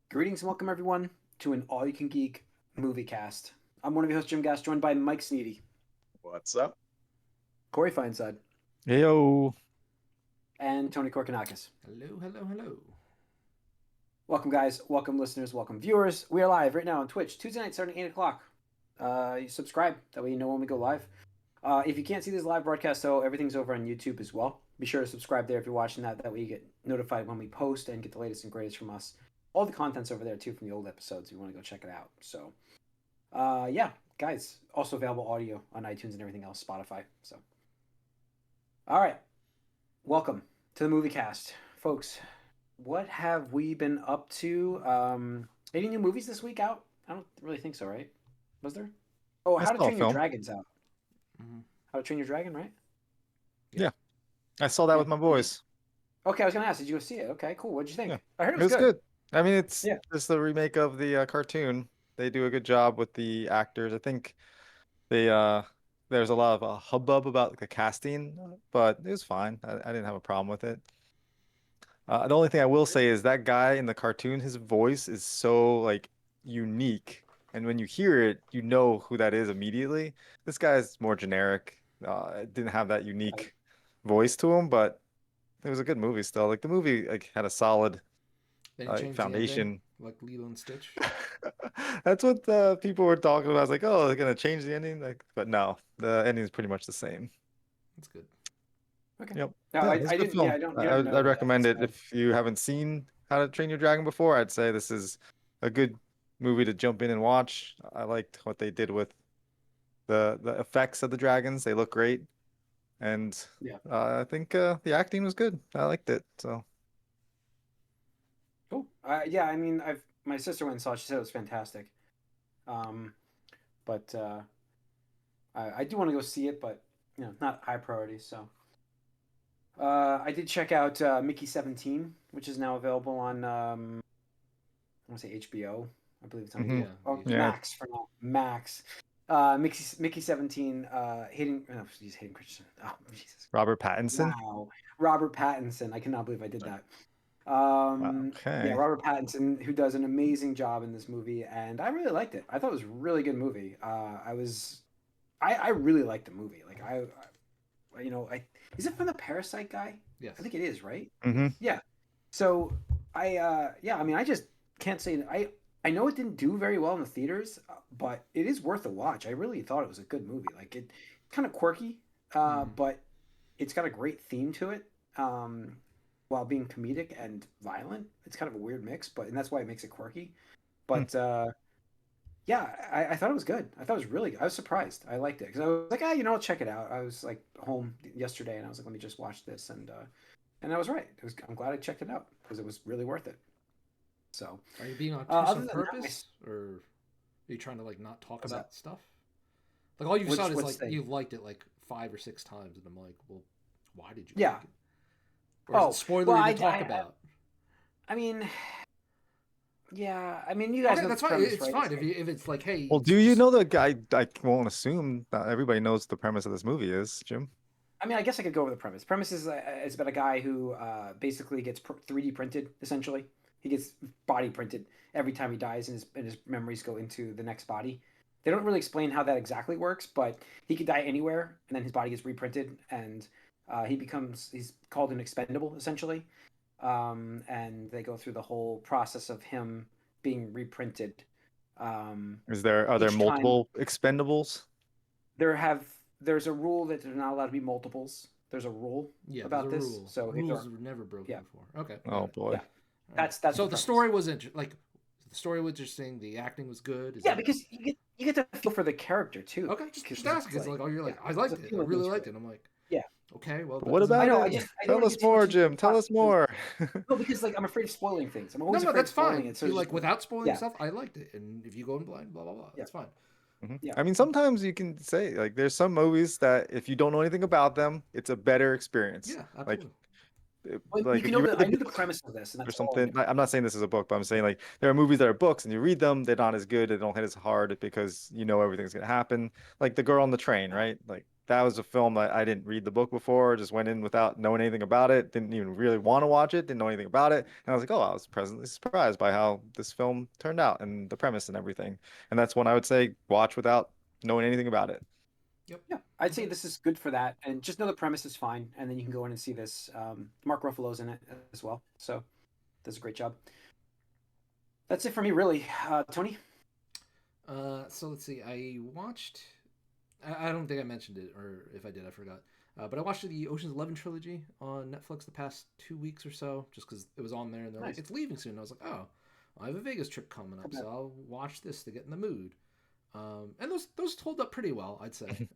Greetings and welcome everyone to an all-you-can-geek movie cast. I'm one of your hosts, Jim Gass, joined by Mike Sneedy, What's up? Corey Feinside, Yo. and Tony Korkanakis. Hello, hello, hello. Welcome, guys. Welcome, listeners. Welcome, viewers. We are live right now on Twitch, Tuesday night starting 8 o'clock. You subscribe. That way you know when we go live. If you can't see this live broadcast, though, everything's over on YouTube as well. Be sure to subscribe there if you're watching that. That way you get notified when we post and get the latest and greatest from us. All the content's over there, too, from the old episodes if you want to go check it out. So, yeah, guys. Also available audio on iTunes and everything else, Spotify. So, all right. Welcome to the movie cast. Folks, what have we been up to? Any new movies this week out? I don't really think so, right? Was there? Oh, I How to saw a Train Your film. Dragon's out. Mhm. How to Train Your Dragon, right? I saw that with my boys. Okay, I was gonna ask, did you go see it? Okay, cool. What'd you think? Yeah. I heard It was good. I mean, it's Yeah. just the remake of the cartoon. They do a good job with the actors. I think they there's a lot of hubbub about the casting, but it was fine. I didn't have a problem with it. The only thing I will say is that guy in the cartoon, his voice is so like unique, and when you hear it, you know who that is immediately. This guy's more generic. It didn't have that unique voice to him, but it was a good movie still. Like the movie like had a solid They didn't change the ending, foundation. like Lilo and Stitch. That's what people were talking about. I was like, oh, they're gonna change the ending, like, but no, the ending is pretty much the same. That's good. Okay. Yep. No, Yeah, I it's a good didn't. Yeah, film. I don't. I, You don't I'd know I'd that. recommend That's it if you haven't seen How to Train Your Dragon before. I'd say this is a good movie to jump in and watch. I liked what they did with the effects of the dragons. They look great, and Yeah. I think the acting was good. I liked it. So Cool. Yeah, I mean, my sister went and saw it. She said it was fantastic. Um, but I do want to go see it, but not high priority. So, I did check out Mickey 17, which is now available on I want to say HBO. I believe it's on Mhm. Yeah, HBO. Oh, the- Yeah. Max for now. Max. Mickey 17. Hayden. Oh, geez, Hayden Christensen. Oh, Jesus. Robert Pattinson. Wow. Robert Pattinson. I cannot believe I did that. Wow, Yeah, okay. Robert Pattinson, who does an amazing job in this movie, and I really liked it. I thought it was a really good movie. I really liked the movie. Like is it from the Parasite guy? yes. I think it is, right? Mm-hmm. Yeah. So yeah, I mean, I just can't say I know it didn't do very well in the theaters, but it is worth a watch. I really thought it was a good movie. Like it, kind of quirky, but it's got a great theme to it. While being comedic and violent, it's kind of a weird mix, and that's why it makes it quirky. But yeah, I thought it was good. I thought it was really good. I was surprised. I liked it because I was like, I'll check it out. I was like home yesterday, and I was like, let me just watch this, and I was right. I'm glad I checked it out because it was really worth it. So, Are you being obtuse other on than that, purpose, or are you trying to like not talk What's about stuff? Like all you've Which- said is which like thing? you've liked it like 5 or 6 times, and I'm like, well, why did you? Yeah. Like it? Or is it spoilery well, to talk about? I mean, yeah. I mean, you guys Okay, know that's the fine. premise, It's right? fine if it's like, hey. Well, it's do you just- know the guy? I won't assume that everybody knows the premise of this movie is, Jim. I mean, I guess I could go over the premise. Premise is it's about a guy who basically gets 3D printed. Essentially, he gets body printed every time he dies, and his memories go into the next body. They don't really explain how that exactly works, but he could die anywhere, and then his body gets reprinted, and he's called an expendable essentially. And they go through the whole process of him being reprinted. Are there Each time multiple expendables? there's a rule that there's not allowed to be multiples. There's a rule yeah, about there's a this. rule. So Rules were never broken yeah. before. Okay. Oh got it. boy. Yeah. Alright. That's So the the premise. story was like the story was interesting. The acting was good. Is Yeah, that... because you get to feel for the character too. Okay, just ask because like, oh, you're like, I there's liked a it. I feeling really into liked it. I'm like, Yeah. okay, well, But that what doesn't- I about know. it? I don't Tell wanna us get too more, much into Jim. the Tell plot us more. No, because like I'm afraid of spoiling things. I'm No, always no, afraid that's of spoiling fine. it. So You it's like just- without spoiling yeah. stuff, I liked it. And if you go in blind, blah blah blah, that's fine. Yeah. I mean, sometimes you can say like there's some movies that if you don't know anything about them, it's a better experience. Yeah, Like, absolutely. Well, like you if know you the read the I knew the book premise of this, and or that's all I something. knew. I'm not saying this is a book, but I'm saying like there are movies that are books, and you read them, they're not as good, they don't hit as hard because you know everything's gonna happen. Like The Girl on the Train, right? Like that was a film that I didn't read the book before, just went in without knowing anything about it, didn't even really want to watch it, didn't know anything about it. And I was like, oh, I was pleasantly surprised by how this film turned out and the premise and everything. And that's one I would say watch without knowing anything about it. Yep. Yeah, I'd say this is good for that, and just know the premise is fine, and then you can go in and see this. Mark Ruffalo's in it as well, so does a great job. That's it for me, really. Tony? So let's see. I watched. I don't think I mentioned it, or if I did, I forgot. But I watched the Ocean's 11 trilogy on Netflix the past 2 weeks or so, just because it was on there, and they're Nice. like, "It's leaving soon." And I was like, "Oh, I have a Vegas trip coming up, so I'll watch this to get in the mood." And those hold up pretty well, I'd say.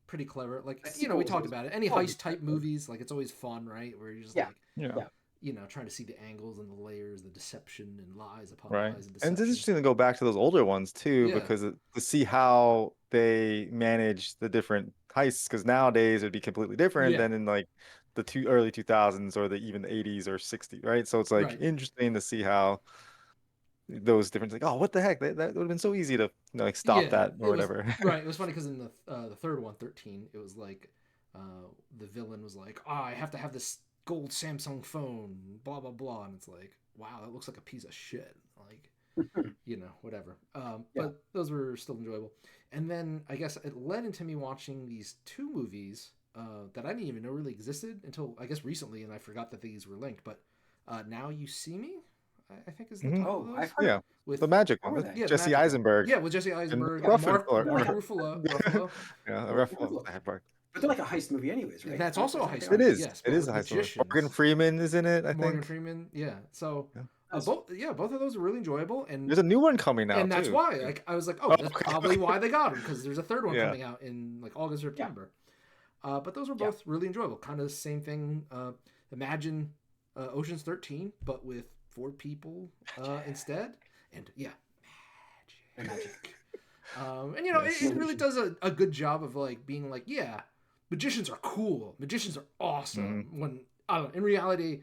Pretty clever. Like, you know, we talked about it. Any heist type movies, like, it's always fun, right? Where you're just like, Yeah. you know, trying to see the angles and the layers, the deception and lies upon Right. lies and And deception. it's interesting to go back to those older ones too, Yeah. because to see how they manage the different heists, because nowadays it'd be completely different Yeah. than in like the early 2000s or even the 80s or 60s, right? So it's like Right. interesting to see how those different, like, oh, what the heck? That would have been so easy to, you know, like stop that or it was, whatever. right. It was funny because in the third one, 13, it was like the villain was like, "Oh, I have to have this gold Samsung phone, blah blah blah," and it's like, wow, that looks like a piece of shit. Like, you know, whatever. But those were still enjoyable. And then I guess it led into me watching these two movies that I didn't even know really existed until I guess recently, and I forgot that these were linked. But Now You See Me, I think is the title of those. I've heard. Yeah, With the magic What one, were they? yeah, the Jesse magic one. Eisenberg Yeah, with Jesse and Eisenberg, Mark Ruffalo. Yeah, But they're like a heist movie, anyways, right? That's also a heist It movie. is. Yes, It but is with a heist movie. magicians. Morgan Freeman is in it, I Morgan think. Freeman. Yeah. So Yeah. both of those are really enjoyable, and There's a new one coming out that's too. why like I was like, oh, Oh, that's okay. probably why they got him, because there's a third one Yeah. coming out in like August, September. But those were both really enjoyable. Kind of the same thing. Imagine Ocean's 13, but with 4 people instead, and magic. And you know, Yes. it really does a good job of like being like, yeah, magicians are cool, magicians are awesome. When I don't know, in reality,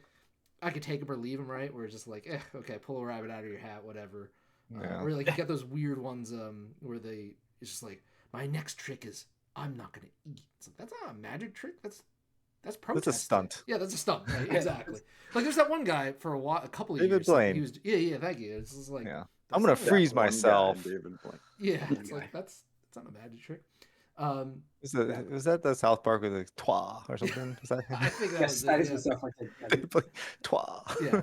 I could take them or leave them, right? Where it's just like, okay, pull a rabbit out of your hat, whatever. Or like you get those weird ones where it's just like, my next trick is I'm not gonna eat. It's like, that's not a magic trick. That's protesting. That's a stunt. Yeah, that's a stunt. Right? Exactly. Like there's that one guy for a couple of David years. Blaine. He was thank you. It's just like I'm gonna not freeze That one myself. guy, David Blaine. Yeah, it's like that's not a magic trick. Was that the South Park with like toi or something? Is that I think that Yes, was that it, is yeah. what stuff like that. David Blaine, toi? Yeah.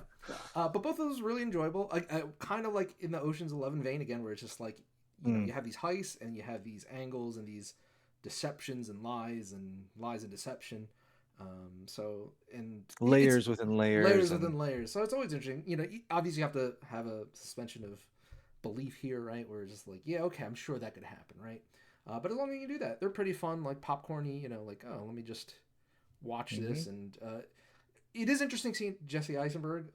But both of those are really enjoyable. I kind of like in the Ocean's 11 vein again, where it's just like you have these heists and you have these angles and these deceptions and lies and deception. So and Layers within layers. layers within layers. So it's always interesting. You know, obviously you have to have a suspension of belief here, right? Where it's just like, yeah, okay, I'm sure that could happen, right? But as long as you do that, they're pretty fun, like popcorny. You know, like, oh, let me just watch this. And it is interesting seeing Jesse Eisenberg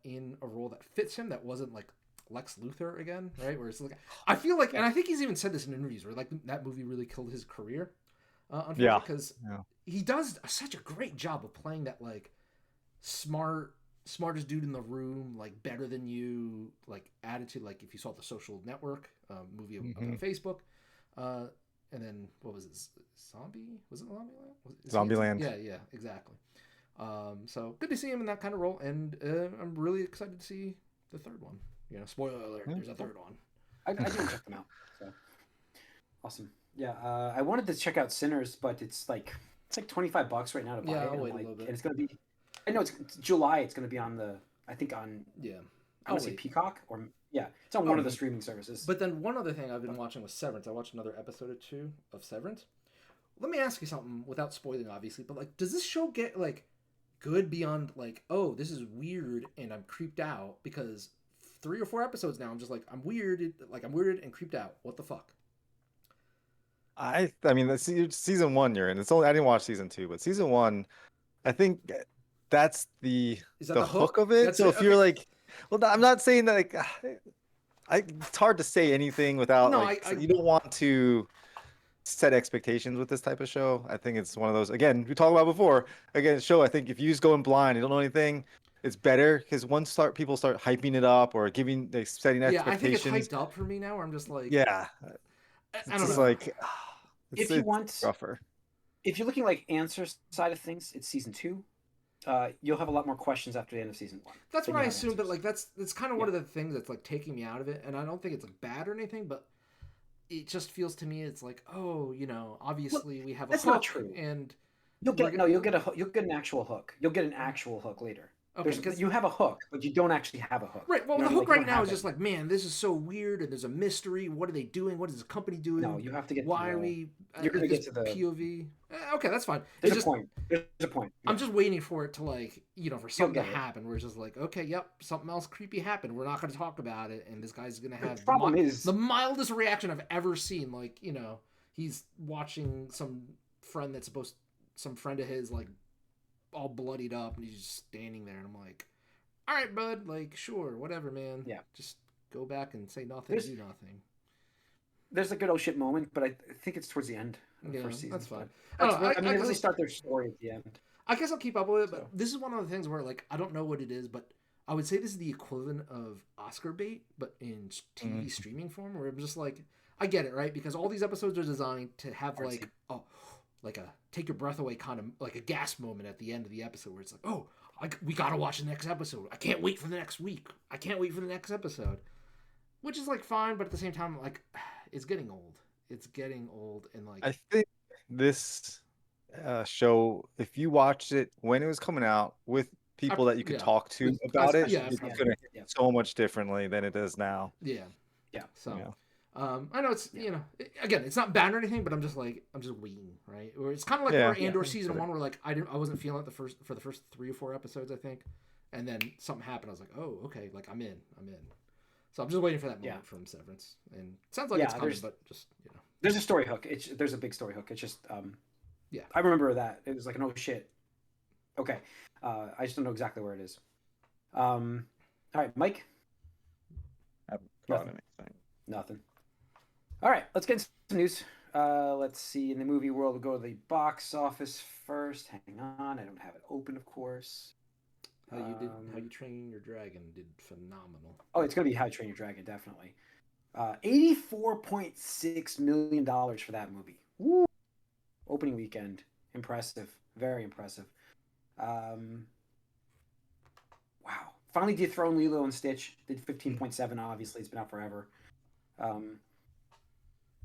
in a role that fits him, that wasn't like Lex Luthor again, right? Where it's like, I feel like, and I think he's even said this in interviews, where like that movie really killed his career. Unfortunately, because he does such a great job of playing that like smartest dude in the room, like better than you, like attitude. Like if you saw The Social Network movie about Facebook, and then what was it? Zombie? Was it Zombieland? Yeah, exactly. So good to see him in that kind of role, and I'm really excited to see the third one. You know, spoiler alert, there's a third one. I didn't check them out. So awesome. Yeah, I wanted to check out Sinners, but it's like $25 right now to buy it. I'll wait a like, little bit. And it's gonna be. I know it's July. It's gonna be on I want to say Peacock or it's on one of the streaming services. But then one other thing I've been watching was Severance. I watched another episode or 2 of Severance. Let me ask you something without spoiling, obviously. But like, does this show get like good beyond like, oh, this is weird and I'm creeped out? Because 3 or 4 episodes now, I'm just like, I'm weirded and creeped out. What the fuck? I mean, that's season 1 you're in. It's only I didn't watch season 2, but season 1, I think that's the hook of it. That's so it? if you're like, well, I'm not saying that like, it's hard to say anything without you don't want to set expectations with this type of show. I think it's one of those, again, we talked about before. Again, show, I think if you just go in blind, you don't know anything, it's better because once people start hyping it up or setting expectations. Yeah, I think it's hyped up for me now. Where I'm just like, yeah, I don't know. like if you want rougher. if you're looking like answer side of things, it's season 2. You'll have a lot more questions after the end of season 1. That's than what you I have assumed, but answers. like that's kind of one of the things that's like taking me out of it, and I don't think it's like bad or anything, but it just feels to me it's like, oh, Well, obviously we have a that's not hook, true. and You'll we're get no, you'll get an actual hook. You'll get an actual hook later. okay, because You have a hook, but you don't actually have a hook. right. Well, You know the what I mean? hook Like you right don't now have is that. just like, man, this is so weird, and there's a mystery. What are they doing? What is the company No, doing? you have to get to Why are the. we You're gonna at get this to the. POV? Okay, that's fine. There's It's a just point. There's a point. I'm Yeah, just waiting for it to like, for you'll something to get it. happen where it's just like, okay, yep, something else creepy happened. We're not going to talk about it, and this guy's going to The have problem is, the mildest reaction I've ever seen. Like, he's watching some friend of his like all bloodied up, and he's just standing there, and I'm like, all right, bud, like, sure, whatever, man. yeah. Just go back and say nothing, There's do nothing. there's a good oh shit moment, but I think it's towards the end of the Yeah, first season. that's fine. But I that's don't know. really, I mean, I they guess really start their story at the end. I guess I'll keep up with it, but So this is one of the things where like I don't know what it is, but I would say this is the equivalent of Oscar bait, but in TV Mm. streaming form, where I'm just like, I get it, right? Because all these episodes are designed to have like, artsy. oh, like a take your breath away kind of like a gasp moment at the end of the episode where it's like, oh, we gotta watch the next episode. I can't wait for the next week. I can't wait for the next episode, which is like fine, but at the same time, like, it's getting old. It's getting old, and like, I think this show, if you watched it when it was coming out with people that you could yeah, talk to with about it, yeah, Especially it's at the gonna end. hit Yeah, so much differently than it does now. yeah. yeah, So, Yeah. I know it's yeah. again, it's not bad or anything, but I'm just waiting, right? Or it's kind of like Yeah. where Andor Yeah. season 1, where like I wasn't feeling it for the first 3 or 4 episodes, I think, and then something happened. I was like, oh, okay, like I'm in. So I'm just waiting for that moment Yeah. from Severance, and it sounds like Yeah, it's coming, but just There's a story hook. There's a big story hook. It's just yeah. I remember that it was like an oh shit. Okay, I just don't know exactly where it is. All right, Mike. I haven't thought Nothing. anything. Nothing. All right, let's get into some news. Let's see. In the movie world, we'll go to the box office first. Hang on, I don't have it open, of course. How you train your dragon did phenomenal. Oh, it's gonna be How to Train Your Dragon, definitely. $84.6 million for that movie. Woo! Opening weekend, impressive, very impressive. Wow! Finally dethroned Lilo and Stitch. Did 15.7. Obviously, it's been out forever.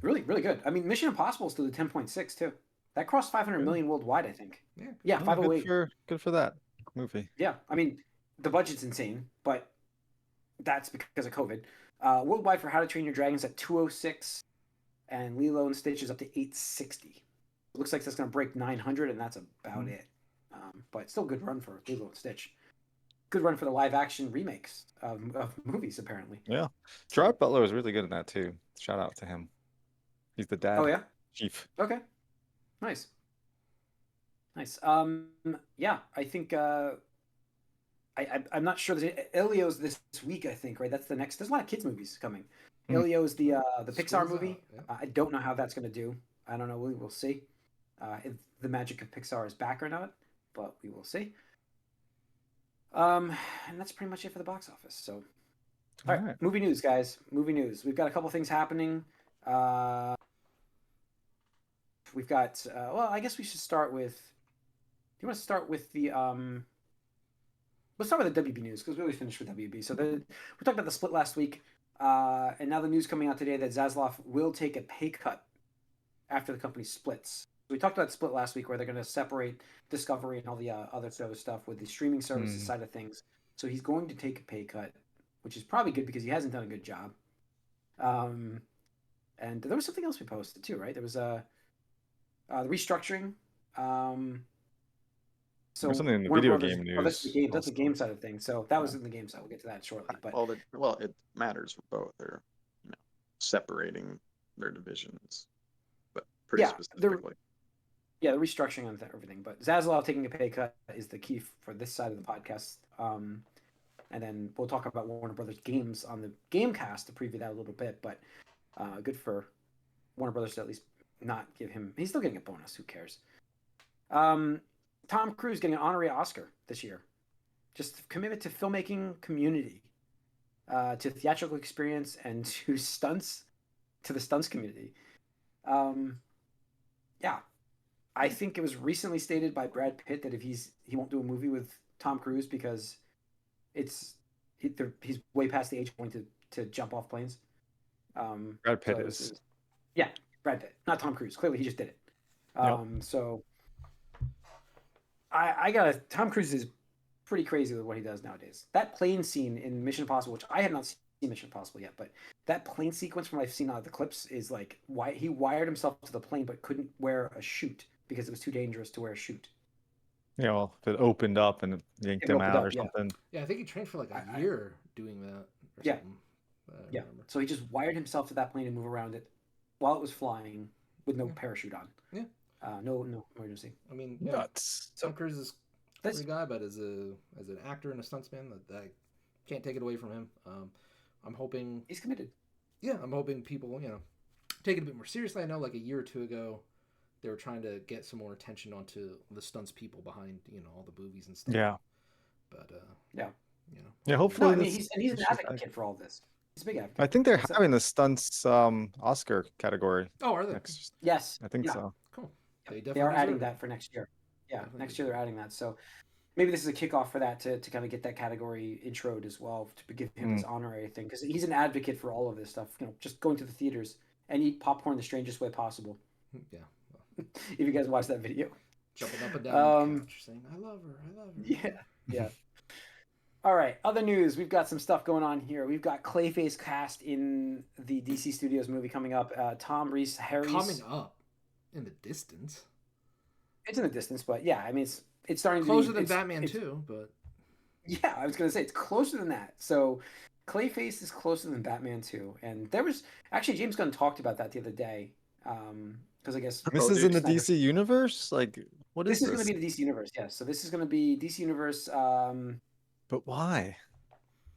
Really, really good. I mean, Mission Impossible still did 10.6 too. That crossed 500 million worldwide, I think. Yeah, Oh, 508. good for that movie. Yeah, I mean, the budget's insane, but that's because of COVID. Worldwide for How to Train Your Dragons at 206, and Lilo and Stitch is up to 860. It looks like that's going to break 900, and that's about it. But still good run for Lilo and Stitch. Good run for the live action remakes of movies, apparently. Yeah. Gerard Butler was really good in that too. Shout out to him. He's the dad. Oh yeah. Chief. Okay. Nice. Yeah, I think I'm not sure. Elio's this week, I think, right? That's the next. There's a lot of kids movies coming. Elio's the Pixar School's movie. out, yeah. I don't know how that's going to do. I don't know. We'll see if the magic of Pixar is back or not, but we will see. And that's pretty much it for the box office. So, all right, movie news, guys. Movie news. We've got a couple things happening. We've got. Well, I guess we should start with. Do you want to start with the Let's start with the WB news because we always finish with WB. So we talked about the split last week, and now the news coming out today that Zaslav will take a pay cut after the company splits. We talked about split last week where they're going to separate Discovery and all the other stuff with the streaming services side of things. So he's going to take a pay cut, which is probably good because he hasn't done a good job. And there was something else we posted too, right? There was the restructuring. So something in the Warner video Brothers, game news. Oh, that's the game. That's the game side of things. So that was in the game side. We'll get to that shortly. But Well, it matters for both. They're separating their divisions, but pretty specifically. The restructuring on everything. But Zaslav taking a pay cut is the key for this side of the podcast. And then we'll talk about Warner Brothers games on the Gamecast to preview that a little bit. But good for Warner Brothers to at least not give him. He's still getting a bonus. Who cares? Tom Cruise getting an honorary Oscar this year. Just commitment to filmmaking community, to theatrical experience, and to the stunts community. Yeah. I think it was recently stated by Brad Pitt that if he won't do a movie with Tom Cruise because he's way past the age point to jump off planes. Brad Pitt so is. Yeah, Brad Pitt, not Tom Cruise. Clearly, he just did it. Yep. So I got Tom Cruise is pretty crazy with what he does nowadays. That plane scene in Mission Impossible, which I have not seen Mission Impossible yet, but that plane sequence from what I've seen out of the clips is like why he wired himself to the plane but couldn't wear a chute because it was too dangerous to wear a chute. Yeah, well, if it opened up and yanked him out or something. Yeah, I think he trained for like a year doing that or yeah. something. Yeah. So he just wired himself to that plane and move around it while it was flying with no parachute on. Yeah. No emergency. I mean, nuts. Tom Cruise is a great guy, but as an actor and a stuntsman, I can't take it away from him. I'm hoping he's committed. Yeah, I'm hoping people, take it a bit more seriously. I know like a year or two ago, they were trying to get some more attention onto the stunts people behind, all the movies and stuff. Yeah. But yeah, hopefully. No, I mean, he's an advocate for all this. He's a big advocate. I think they're having the stunts Oscar category. Oh, are they? Yes. I think so. Cool. They are adding that for next year. Yeah, definitely next year they're adding that. So maybe this is a kickoff for that to kind of get that category introed as well, to give him this honorary thing, because he's an advocate for all of this stuff. Just going to the theaters and eat popcorn the strangest way possible. Yeah. If you guys watch that video, jumping up and down on the couch, saying "I love her." Yeah. All right. Other news. We've got some stuff going on here. We've got Clayface cast in the DC Studios movie coming up. Tom Reese Harris coming up in the distance. It's in the distance, but yeah, I mean it's starting closer to be, than Batman 2, but yeah, I was gonna say it's closer than that. So Clayface is closer than Batman 2, and there was actually James Gunn talked about that the other day. Because I guess this is in the DC universe. Like, what is this? This is going to be the DC universe. Yes. So this is going to be DC universe. But why?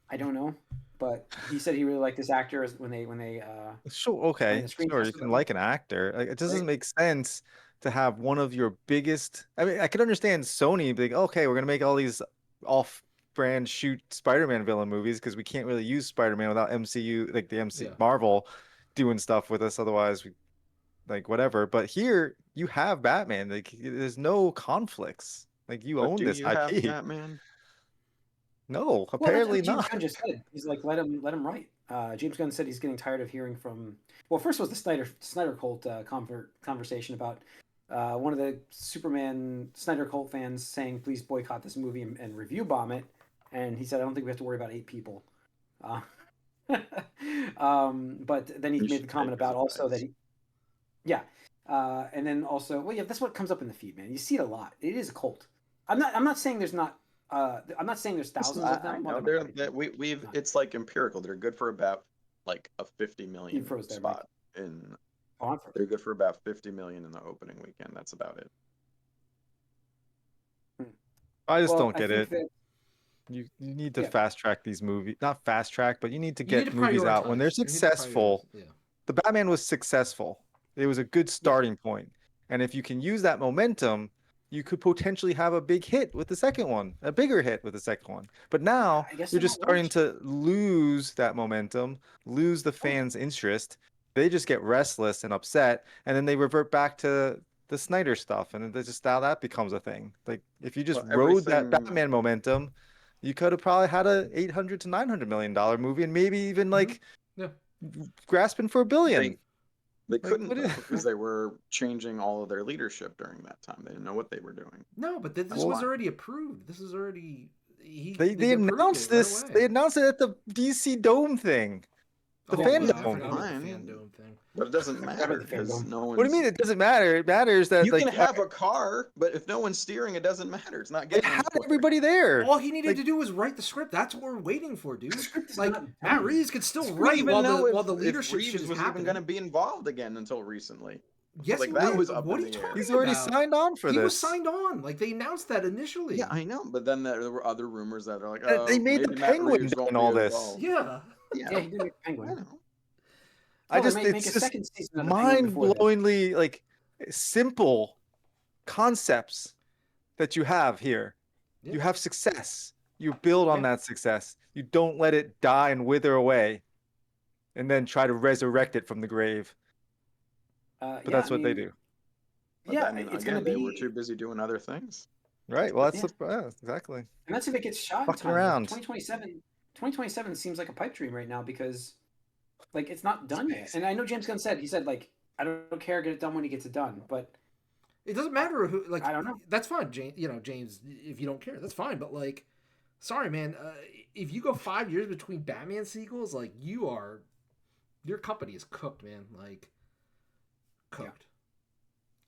I don't know. But he said he really liked this actor when they. Sure. Okay. Sure. You can like an actor. Like, it doesn't make sense to have one of your biggest. I mean, I could understand Sony being okay. We're going to make all these off-brand shoot Spider-Man villain movies because we can't really use Spider-Man without MCU, like the MC Marvel, doing stuff with us. Otherwise, we. Like whatever, but here you have Batman. Like there's no conflicts. Like you own this IP. Have Batman? No, apparently James not. Gunn just said. He's like, let him write. James Gunn said he's getting tired of hearing from. Well, first was the Snyder Cult conversation about one of the Superman Snyder Cult fans saying, "Please boycott this movie and review bomb it," and he said, "I don't think we have to worry about 8 people." But then he made the comment about also that he. Yeah, and then also, that's what comes up in the feed, man. You see it a lot. It is a cult. I'm not saying there's not. I'm not saying there's thousands of them. It's like empirical. They're good for about like a 50 million spot in. They're good for about 50 million in the opening weekend. That's about it. I just don't get it. You need to fast track these movies. Not fast track, but you need to get movies out when they're successful. The Batman was successful. It was a good starting point. And if you can use that momentum, you could potentially have a big hit with the second one, a bigger hit with the second one. But now you're just starting to lose that momentum, lose the fans' interest. They just get restless and upset, and then they revert back to the Snyder stuff, and it's just how that becomes a thing. Like if you just rode that Batman momentum, you could have probably had a $800 to $900 million movie, and maybe even grasping for $1 billion. They couldn't because they were changing all of their leadership during that time. They didn't know what they were doing. No, but this was already approved. This is already. They announced this. They announced it at the DC Dome thing. The fandom. But it doesn't matter because no one. What do you mean it doesn't matter? It matters that you can have a car, but if no one's steering, it doesn't matter. It's not getting. It had everybody there. All he needed to do was write the script. That's what we're waiting for, dude. Like Matt Reeves could still write while the leadership shit is happening. Wasn't even going to be involved again until recently. Yes, like that was up what in are you the talking air. He's already signed on for this. He was signed on. Like they announced that initially. Yeah, I know. But then there were other rumors that are like, they made the Penguin and all this. Yeah. Yeah, he did make the Penguin. I know. It's just mind-blowingly like simple concepts that you have here. Yeah. You have success. You build on that success. You don't let it die and wither away, and then try to resurrect it from the grave. But that's what they do. But yeah, I mean, it's again, gonna they be were too busy doing other things. Right. Well, that's Yeah. exactly. And that's if it gets shot in Fucking time. around. 2027 seems like a pipe dream right now because, like, it's not done yet. And I know James Gunn said, like, I don't care, get it done when he gets it done. But it doesn't matter who. Like, I don't know. That's fine, James. James, if you don't care, that's fine. But like, sorry, man. If you go 5 years between Batman sequels, like your company is cooked, man. Like, cooked.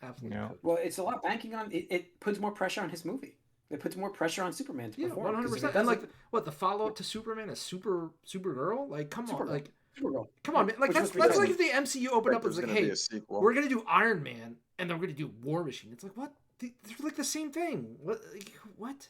Yeah. Absolutely cooked. Well, it's a lot banking on it. It puts more pressure on his movie. It puts more pressure on Superman to perform. 100%. And like, what the follow up to Superman is Supergirl? Like, come on, like, Supergirl. Come on, man. Like that's like if the MCU opened up and was like, "Hey, we're gonna do Iron Man, and then we're gonna do War Machine." It's like, what? They're like the same thing. What?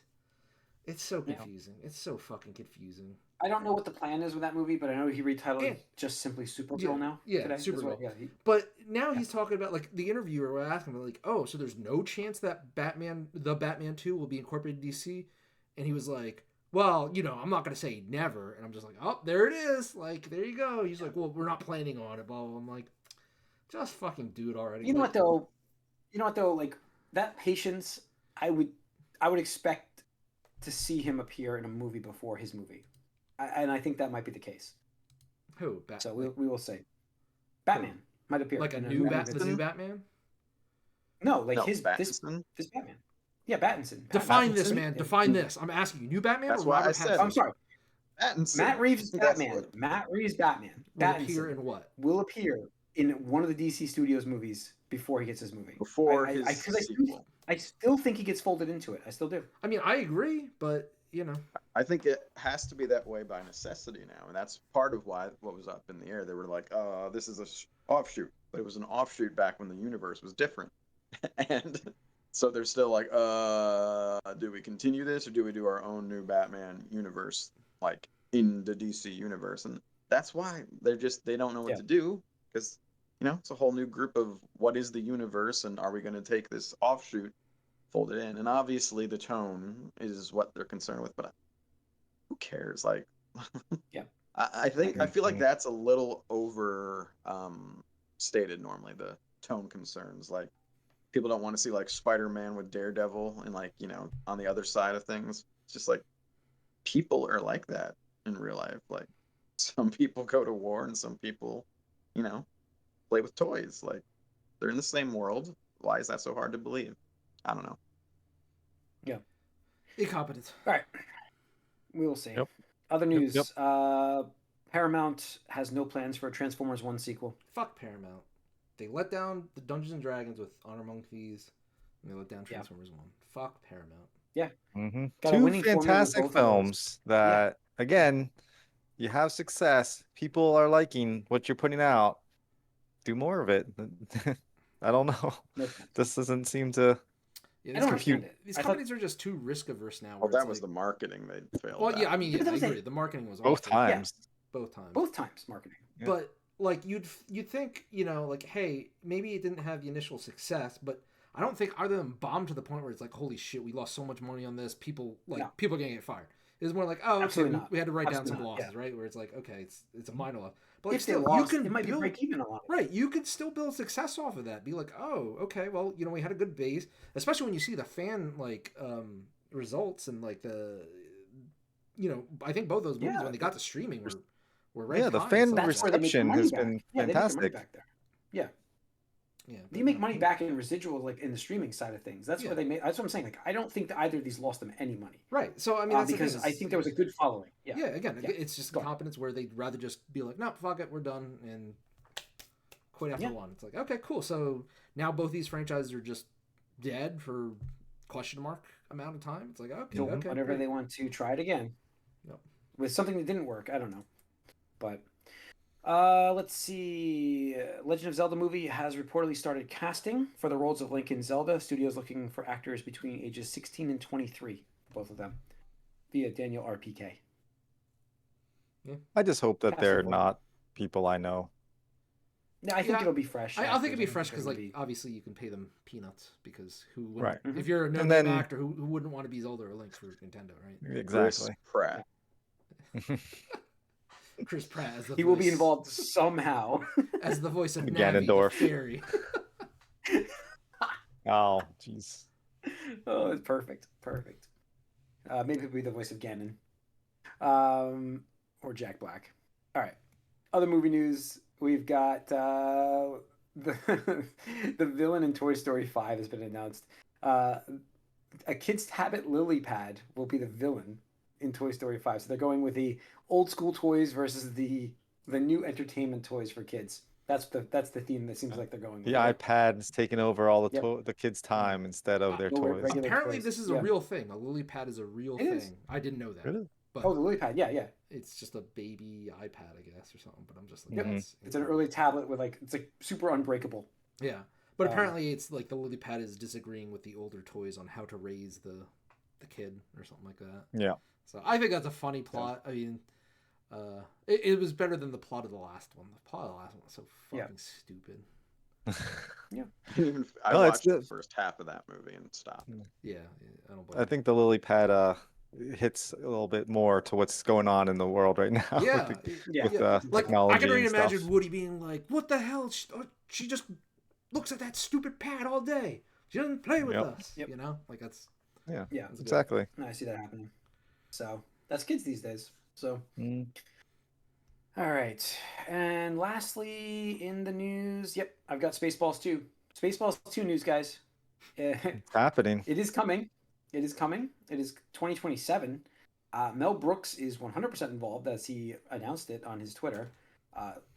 It's so confusing. It's so fucking confusing. I don't know what the plan is with that movie, but I know he retitled it just simply Supergirl now. Yeah, today. Supergirl. Yeah, but now he's talking about, like, the interviewer was asking him, like, oh, so there's no chance that the Batman 2 will be incorporated in DC? And he was like, well, I'm not going to say never. And I'm just like, oh, there it is. Like, there you go. He's like, well, we're not planning on it. Blah, blah. I'm like, just fucking do it already. You know what though? Like, that patience, I would expect to see him appear in a movie before his movie. And I think that might be the case. Who? So we will see. Batman might appear. Like the new Batman? No, like this Batman. Yeah, Battinson. Define this, man. Define this. I'm asking you, new Batman. That's or why Robert I said. I'm sorry. Pattinson. Matt Reeves' Batman. Matt Reeves' Batman. Will appear in what? Will appear in one of the DC Studios movies before he gets his movie. Before his sequel. I still think he gets folded into it. I still do. I mean, I agree, but I think it has to be that way by necessity now, and that's part of what was up in the air. They were like, this is a offshoot, but it was an offshoot back when the universe was different. And so they're still like, do we continue this or do we do our own new Batman universe, like in the DC universe? And that's why they don't know what to do, because it's a whole new group of what is the universe, and are we going to take this offshoot, fold it in? And obviously the tone is what they're concerned with, but who cares? Like, I feel like that's a little over stated normally, the tone concerns. Like, people don't want to see like Spider-Man with Daredevil and like, on the other side of things. It's just like, people are like that in real life. Like, some people go to war and some people, play with toys. Like, they're in the same world. Why is that so hard to believe? I don't know. Yeah. Incompetent. All right. We will see. Yep. Other news. Paramount has no plans for a Transformers 1 sequel. Fuck Paramount. They let down the Dungeons and Dragons with Honor Among Thieves, and they let down Transformers 1. Fuck Paramount. Yeah. Mm-hmm. Two fantastic films that, again, you have success. People are liking what you're putting out. Do more of it. I don't know. This doesn't seem to... I don't understand it. These companies are just too risk averse now. Well, that was the marketing they failed. Well, yeah, I mean, I agree. The marketing was both awful. times. Yeah, both times. Both times marketing. Yeah. But like you'd think, like, hey, maybe it didn't have the initial success, but I don't think either of them bombed to the point where it's like, holy shit, we lost so much money on this. People are gonna get fired. It was more like, oh, okay, we had to write down some losses, right? Where it's like, okay, it's a minor loss. But like, still, you can it might be break even a lot. Right, you could still build success off of that. Be like, oh, okay, well, we had a good base, especially when you see the fan results and like the, I think both those movies when they got to streaming were right. Yeah, the fan reception has been fantastic. Yeah. Yeah, you make money back in residual, like in the streaming side of things. That's what they made. That's what I'm saying. Like, I don't think that either of these lost them any money. Right. So I mean, that's because I think there was a good following. Yeah. Again, it's just competence where they'd rather just be like, no, fuck it, we're done, and quit after one. It's like, okay, cool. So now both these franchises are just dead for question mark amount of time. It's like, okay, whenever they want to try it again, with something that didn't work. I don't know, but. Let's see. Legend of Zelda movie has reportedly started casting for the roles of Link and Zelda. Studios looking for actors between ages 16 and 23, both of them, via Daniel RPK. Yeah. I just hope that they're not people I know. No, I think it'll be fresh. I think it'll be fresh because, like, obviously you can pay them peanuts because who wouldn't? Right. If you're a no-name actor, who wouldn't want to be Zelda or Link for Nintendo, right? Exactly. Pratt. Chris Pratt as the voice. Will be involved somehow as the voice of Ganondorf Fairy. Oh, jeez. Oh, it's perfect. Perfect. Maybe it'll be the voice of Ganon. Or Jack Black. All right. Other movie news. We've got the the villain in Toy Story 5 has been announced. A Kid's Habit lily pad will be the villain in Toy Story 5. So they're going with the old school toys versus the new entertainment toys for kids. That's the theme that seems like they're going The with, right? iPad is taking over all Yep. the kids' time instead of their No toys. regular Apparently, toys. this is a Yeah. real thing. A lily pad is a real It is. thing. I didn't know that. Really? But Oh, the lily pad. Yeah, yeah. it's just a baby iPad, I guess, or something. But I'm just like, Mhm. that's It's an incredible. early tablet with like it's like super unbreakable. Yeah, but Um, apparently it's like the lily pad is disagreeing with the older toys on how to raise the kid or something like that. Yeah. So I think that's a funny plot. I mean, it was better than the plot of the last one. The plot of the last one was so Yeah. fucking stupid. I No, it's watched the good. first half of that movie and stopped. Yeah, I don't blame I you. think the lily pad hits a little bit more to what's going on in the world right now Yeah, Yeah. with like technology I can already and stuff. imagine Woody being like, "What the hell? She just looks at that stupid pad all day. She doesn't play with Yep. us." Yep. You know, like that's Yeah, Yeah. good. exactly. I see that happening. So that's kids these days. So Mm. all right. And lastly in the news, yep, I've got Spaceballs 2. Spaceballs 2 news, guys. It's happening. It is coming. It is coming. It is 2027. Mel Brooks is 100% involved as he announced it on his Twitter.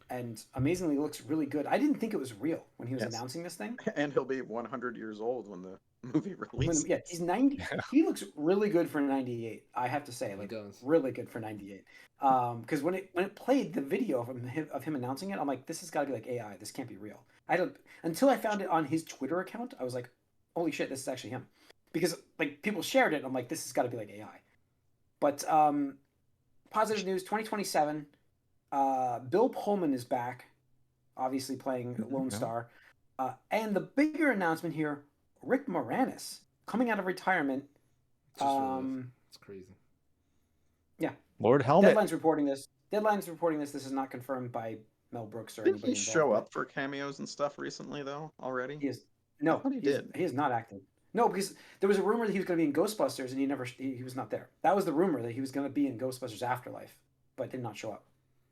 And amazingly looks really good. I didn't think it was real when he was Yes. announcing this thing. And he'll be 100 years old when the movie releases. Yeah, he's 90. He looks really good for 98. I have to say, He like does. really good for 98. Because when it played the video of him announcing it, I'm like, this has got to be like AI. This can't be real. I don't until I found it on his Twitter account. I was like, holy shit, this is actually him. Because like people shared it, I'm like, this has got to be like AI. But positive news: 2027. Bill Pullman is back, obviously playing Lone Yeah. Star. And the bigger announcement here: Rick Moranis coming out of retirement. It's just really, it's crazy. Yeah. Lord Helmet. Deadline's reporting this. This is not confirmed by Mel Brooks or Didn't anybody he involved. show but up for cameos and stuff recently, though, already? He is I no. thought he He did. is not acting. No, because there was a rumor that he was going to be in Ghostbusters, and he was not there. That was the rumor that he was going to be in Ghostbusters Afterlife, but did not show up.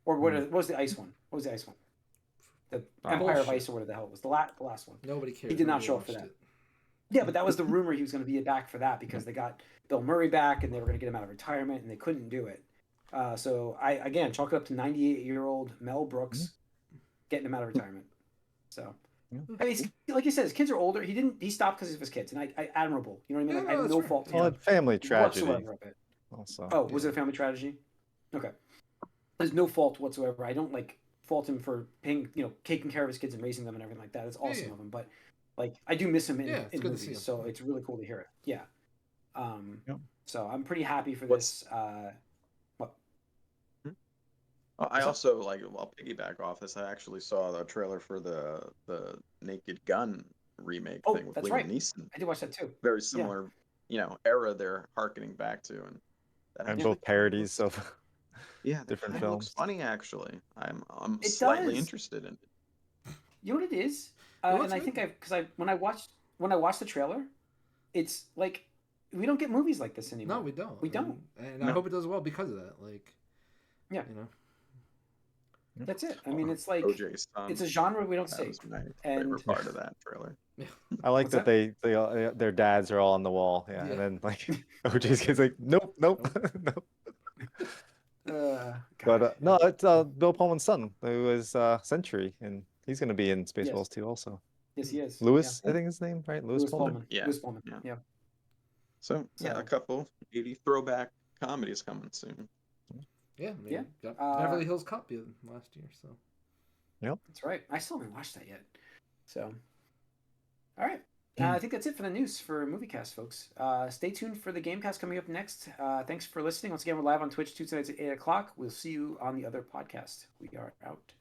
Or what was the ice one? What was the ice one? The Empire of Bullshit. Ice or whatever the hell it was. The last one. Nobody cares. He did not Nobody show up for watched that. it. Yeah, but that was the rumor he was going to be back for that because they got Bill Murray back and they were going to get him out of retirement and they couldn't do it. So I again chalk it up to 98-year-old Mel Brooks getting him out of retirement. So I mean, like you said, his kids are older. He stopped because of his kids, and I admirable. You know what I mean? Yeah, Like no, I have that's no right. fault to Well, him family tragedy whatsoever of it. also. Oh, was Yeah. it a family tragedy? Okay, there's no fault whatsoever. I don't like fault him for taking care of his kids and raising them and everything like that. It's awesome Yeah. of him, but like I do miss him Yeah, it's in good to see movies, him. so it's really cool to hear it. Yeah. Yep. So I'm pretty happy for What's- this. I What's up? also I'll piggyback off this. I actually saw the trailer for the Naked Gun remake Oh, thing with that's Liam right. Neeson. I did watch that too. Very similar, era they're harkening back to, and that And actually both kinda parodies looks- of that different kinda looks films. funny actually. I'm It slightly does. interested in it. You know what it is? looks And I good. think when I watched the trailer, it's like we don't get movies like this anymore. No, we don't. We don't. And I No. hope it does well because of that. Like, Yeah. That's it. I mean, it's like OJ's son. it's a genre we don't That see. was my And favorite part of that trailer. I like What's that they all, their dads are all on the wall. Yeah, Yeah. and then like OJ's kid's like, nope, nope, nope. But God, no, it's Bill Pullman's son who is Century, and he's going to be in Spaceballs too, also. yes, he is. Lewis, Yeah. I think his name, right? Lewis Lewis Pullman. Pullman. Yeah. Lewis Pullman. Yeah. Yeah. So yeah, So- a couple 80 throwback comedies coming soon. yeah, I mean, Yeah. got Uh, Beverly Hills Cop last year, so. That's right. I still haven't watched that yet. So, all right. I think that's it for the news for Moviecast, folks. Stay tuned for the Gamecast coming up next. Thanks for listening. Once again, we're live on Twitch Tuesday nights at 8 o'clock. We'll see you on the other podcast. We are out.